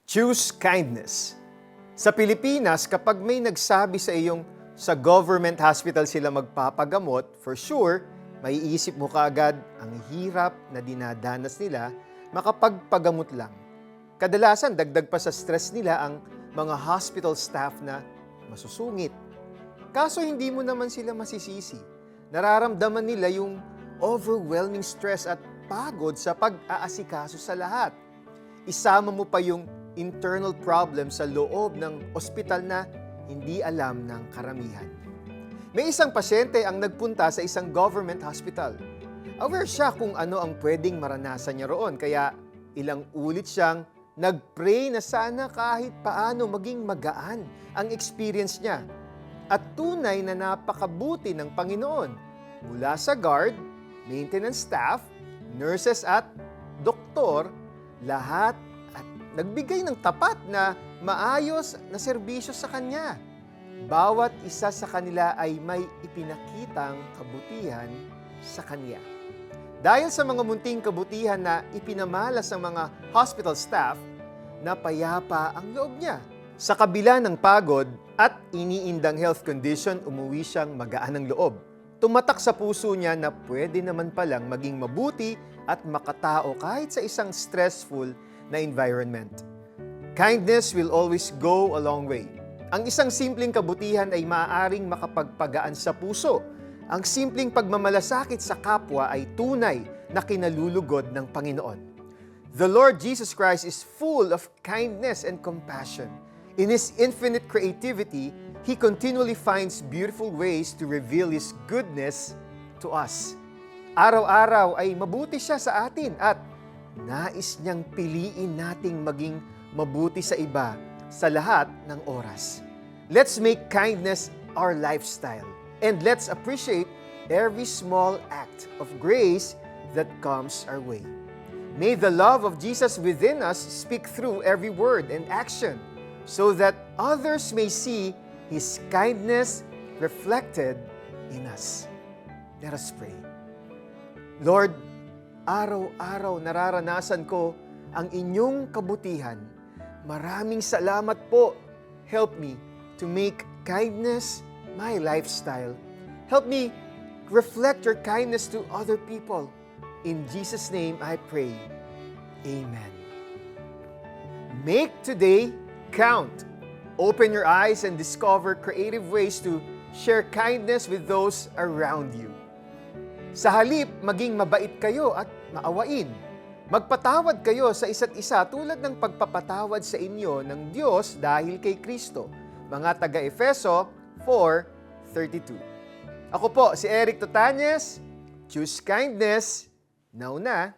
Choose kindness. Sa Pilipinas, kapag may nagsabi sa iyong sa government hospital sila magpapagamot, for sure, maiisip mo kaagad ang hirap na dinadanas nila makapagpagamot lang. Kadalasan, dagdag pa sa stress nila ang mga hospital staff na masusungit. Kaso hindi mo naman sila masisisi. Nararamdaman nila yung overwhelming stress at pagod sa pag-aasikaso sa lahat. Isama mo pa yung internal problem sa loob ng ospital na hindi alam ng karamihan. May isang pasyente ang nagpunta sa isang government hospital. Aware siya kung ano ang pwedeng maranasan niya roon, kaya ilang ulit siyang nag-pray na sana kahit paano maging magaan ang experience niya. At tunay na napakabuti ng Panginoon mula sa guard, maintenance staff, nurses at doktor, lahat at nagbigay ng tapat na maayos na serbisyo sa kanya. Bawat isa sa kanila ay may ipinakitang kabutihan sa kanya. Dahil sa mga munting kabutihan na ipinamalas ng mga hospital staff, napayapa ang loob niya. Sa kabila ng pagod at iniindang health condition, umuwi siyang magaan ng loob. Tumatak sa puso niya na pwede naman palang maging mabuti at makatao kahit sa isang stressful na environment. Kindness will always go a long way. Ang isang simpleng kabutihan ay maaaring makapagpagaan sa puso. Ang simpleng pagmamalasakit sa kapwa ay tunay na kinalulugod ng Panginoon. The Lord Jesus Christ is full of kindness and compassion. In His infinite creativity, He continually finds beautiful ways to reveal His goodness to us. Araw-araw ay mabuti siya sa atin at nais niyang piliin nating maging mabuti sa iba sa lahat ng oras. Let's make kindness our lifestyle and let's appreciate every small act of grace that comes our way. May the love of Jesus within us speak through every word and action so that others may see His kindness reflected in us. Let us pray. Lord, araw-araw nararanasan ko ang inyong kabutihan. Maraming salamat po. Help me to make kindness my lifestyle. Help me reflect your kindness to other people. In Jesus' name I pray. Amen. Make today count. Open your eyes and discover creative ways to share kindness with those around you. Sa halip, maging mabait kayo at maawain. Magpatawad kayo sa isa't isa tulad ng pagpapatawad sa inyo ng Diyos dahil kay Kristo. Mga taga-Efeso 4:32. Ako po si Eric Tutanyes. Choose kindness. Now na.